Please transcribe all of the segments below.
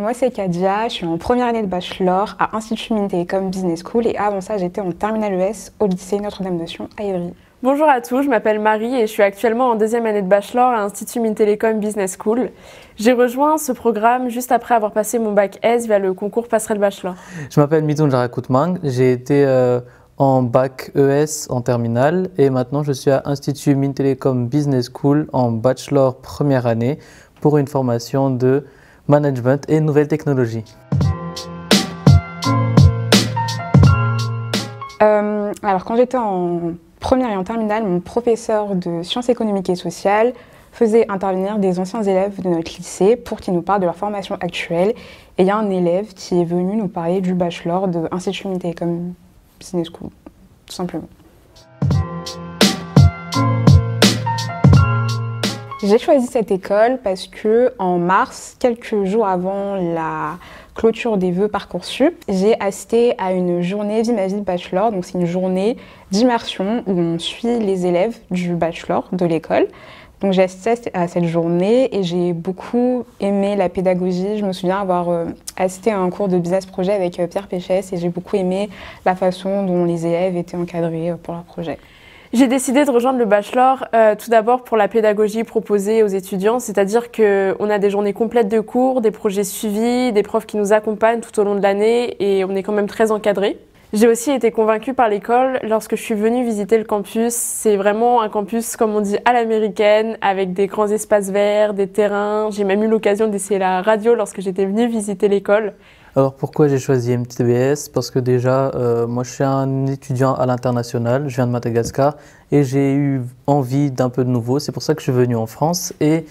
moi c'est Kadia, je suis en première année de bachelor à Institut Mines-Télécom Business School et avant ça j'étais en terminale ES au lycée Notre-Dame-de-Sion à Ivry. Bonjour à tous, je m'appelle Marie et je suis actuellement en deuxième année de bachelor à Institut Mines-Télécom Business School. J'ai rejoint ce programme juste après avoir passé mon bac S via le concours Passerelle Bachelor. Je m'appelle Mitoun Jarakoutmang, j'ai été en bac ES en terminale et maintenant je suis à Institut Mines-Télécom Business School en bachelor première année pour une formation de management et nouvelles technologies. Alors quand j'étais en première et en terminale, mon professeur de sciences économiques et sociales faisait intervenir des anciens élèves de notre lycée pour qu'ils nous parlent de leur formation actuelle. Et il y a un élève qui est venu nous parler du bachelor de Institut Mines-Télécom Business School, tout simplement. J'ai choisi cette école parce que en mars, quelques jours avant la clôture des vœux Parcoursup, j'ai assisté à une journée Vie ma vie de bachelor. Donc c'est une journée d'immersion où on suit les élèves du bachelor de l'école. Donc j'ai assisté à cette journée et j'ai beaucoup aimé la pédagogie. Je me souviens avoir assisté à un cours de business projet avec Pierre Péchès et j'ai beaucoup aimé la façon dont les élèves étaient encadrés pour leur projet. J'ai décidé de rejoindre le bachelor tout d'abord pour la pédagogie proposée aux étudiants, c'est-à-dire qu'on a des journées complètes de cours, des projets suivis, des profs qui nous accompagnent tout au long de l'année et on est quand même très encadré. J'ai aussi été convaincue par l'école lorsque je suis venue visiter le campus. C'est vraiment un campus, comme on dit, à l'américaine, avec des grands espaces verts, des terrains. J'ai même eu l'occasion d'essayer la radio lorsque j'étais venue visiter l'école. Alors pourquoi j'ai choisi MTBS? Parce que déjà, moi je suis un étudiant à l'international, je viens de Madagascar et j'ai eu envie d'un peu de nouveau. C'est pour ça que je suis venu en France et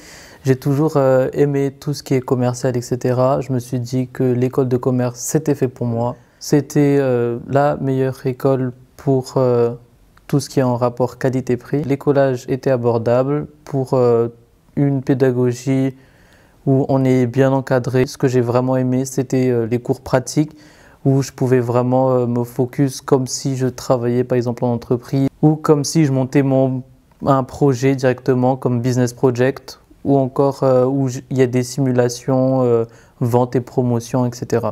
j'ai toujours aimé tout ce qui est commercial, etc. Je me suis dit que l'école de commerce, c'était fait pour moi. C'était la meilleure école pour tout ce qui est en rapport qualité-prix. L'écolage était abordable pour une pédagogie où on est bien encadré. Ce que j'ai vraiment aimé, c'était les cours pratiques où je pouvais vraiment me focus comme si je travaillais par exemple en entreprise ou comme si je montais un projet directement comme business project ou encore où il y a des simulations, vente et promotion, etc.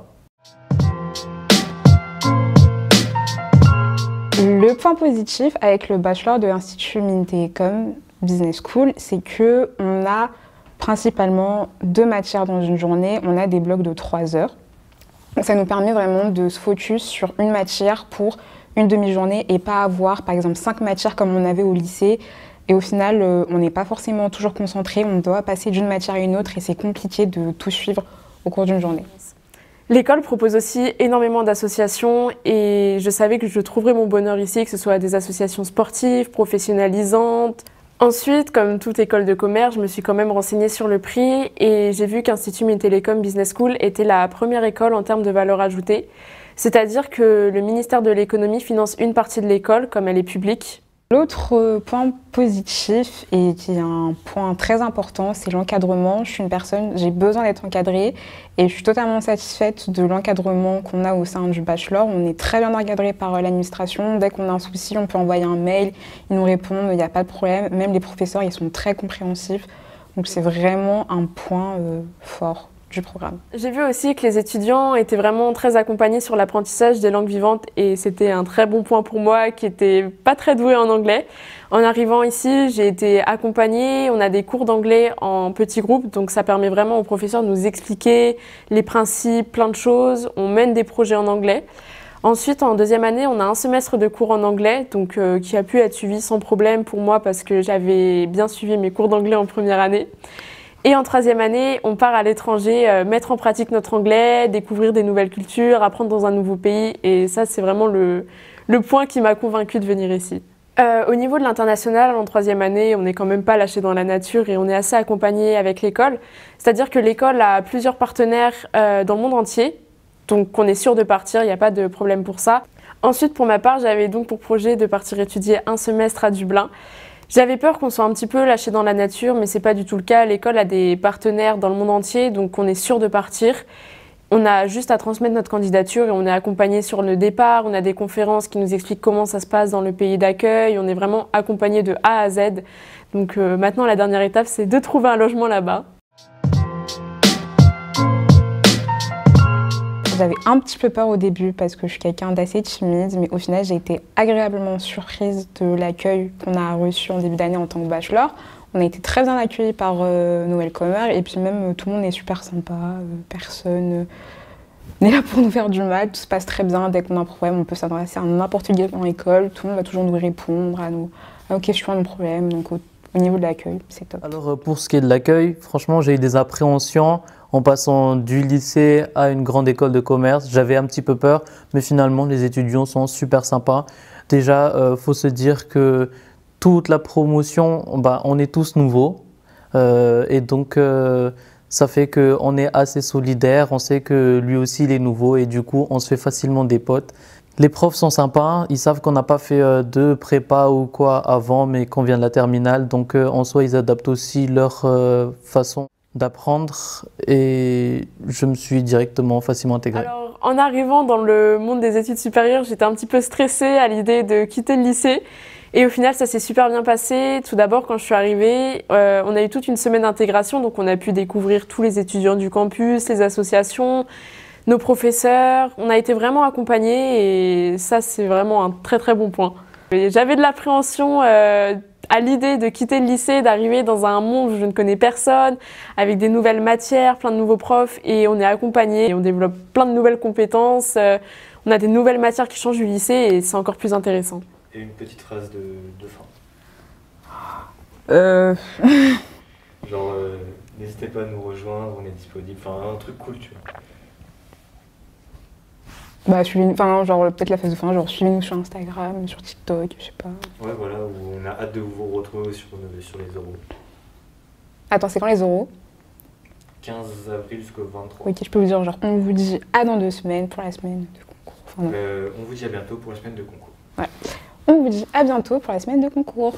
Le point positif avec le bachelor de l'Institut Mines-Télécom Business School, c'est qu'on a principalement 2 matières dans une journée. On a des blocs de 3 heures. Donc ça nous permet vraiment de se focus sur une matière pour une demi-journée et pas avoir par exemple 5 matières comme on avait au lycée. Et au final, on n'est pas forcément toujours concentré. On doit passer d'une matière à une autre et c'est compliqué de tout suivre au cours d'une journée. L'école propose aussi énormément d'associations et je savais que je trouverais mon bonheur ici, que ce soit des associations sportives, professionnalisantes. Ensuite, comme toute école de commerce, je me suis quand même renseignée sur le prix et j'ai vu qu'Institut Mines-Télécom Business School était la première école en termes de valeur ajoutée. C'est-à-dire que le ministère de l'économie finance une partie de l'école comme elle est publique. L'autre point positif et qui est un point très important, c'est l'encadrement. Je suis une personne, j'ai besoin d'être encadrée et je suis totalement satisfaite de l'encadrement qu'on a au sein du bachelor. On est très bien encadré par l'administration. Dès qu'on a un souci, on peut envoyer un mail, ils nous répondent, il n'y a pas de problème. Même les professeurs, ils sont très compréhensifs. Donc c'est vraiment un point fort du programme. J'ai vu aussi que les étudiants étaient vraiment très accompagnés sur l'apprentissage des langues vivantes et c'était un très bon point pour moi qui n'était pas très douée en anglais. En arrivant ici, j'ai été accompagnée, on a des cours d'anglais en petits groupes, donc ça permet vraiment aux professeurs de nous expliquer les principes, plein de choses, on mène des projets en anglais. Ensuite, en deuxième année, on a un semestre de cours en anglais, donc qui a pu être suivi sans problème pour moi parce que j'avais bien suivi mes cours d'anglais en première année. Et en troisième année, on part à l'étranger, mettre en pratique notre anglais, découvrir des nouvelles cultures, apprendre dans un nouveau pays. Et ça, c'est vraiment le point qui m'a convaincue de venir ici. Au niveau de l'international, en troisième année, on n'est quand même pas lâché dans la nature et on est assez accompagné avec l'école. C'est-à-dire que l'école a plusieurs partenaires dans le monde entier. Donc on est sûr de partir, il n'y a pas de problème pour ça. Ensuite, pour ma part, j'avais donc pour projet de partir étudier un semestre à Dublin. J'avais peur qu'on soit un petit peu lâché dans la nature, mais c'est pas du tout le cas. L'école a des partenaires dans le monde entier, donc on est sûr de partir. On a juste à transmettre notre candidature et on est accompagné sur le départ. On a des conférences qui nous expliquent comment ça se passe dans le pays d'accueil. On est vraiment accompagné de A à Z. Donc maintenant, la dernière étape, c'est de trouver un logement là-bas. J'avais un petit peu peur au début parce que je suis quelqu'un d'assez timide, mais au final, j'ai été agréablement surprise de l'accueil qu'on a reçu en début d'année en tant que bachelor. On a été très bien accueillis par nos welcomers et puis même tout le monde est super sympa, personne n'est là pour nous faire du mal, tout se passe très bien. Dès qu'on a un problème, on peut s'adresser à n'importe qui dans l'école, tout le monde va toujours nous répondre à nos questions, à nos problèmes. Donc au niveau de l'accueil, c'est top. Alors pour ce qui est de l'accueil, franchement j'ai eu des appréhensions en passant du lycée à une grande école de commerce. J'avais un petit peu peur, mais finalement les étudiants sont super sympas. Déjà, faut se dire que toute la promotion, on est tous nouveaux et donc ça fait qu'on est assez solidaires, on sait que lui aussi il est nouveau et du coup on se fait facilement des potes. Les profs sont sympas, ils savent qu'on n'a pas fait de prépa ou quoi avant, mais qu'on vient de la terminale, donc en soi ils adaptent aussi leur façon d'apprendre et je me suis directement facilement intégré. Alors, en arrivant dans le monde des études supérieures, j'étais un petit peu stressée à l'idée de quitter le lycée. Et au final, ça s'est super bien passé. Tout d'abord, quand je suis arrivée, on a eu toute une semaine d'intégration, donc on a pu découvrir tous les étudiants du campus, les associations, nos professeurs. On a été vraiment accompagnés et ça, c'est vraiment un très très bon point. J'avais de l'appréhension à l'idée de quitter le lycée, d'arriver dans un monde où je ne connais personne, avec des nouvelles matières, plein de nouveaux profs, et on est accompagné, et on développe plein de nouvelles compétences, on a des nouvelles matières qui changent du lycée, et c'est encore plus intéressant. Et une petite phrase de fin. Genre, n'hésitez pas à nous rejoindre, on est disponible, enfin un truc cool, tu vois. Bah, genre peut-être la phase de fin, genre suivez-nous sur Instagram, sur TikTok, je sais pas. Ouais, voilà, où on a hâte de vous retrouver sur les oraux. Attends, c'est quand les oraux? 15 avril jusqu'au 23. Ok, je peux vous dire, genre, on vous dit à dans 2 semaines pour la semaine de concours. Enfin, on vous dit à bientôt pour la semaine de concours. Ouais. On vous dit à bientôt pour la semaine de concours.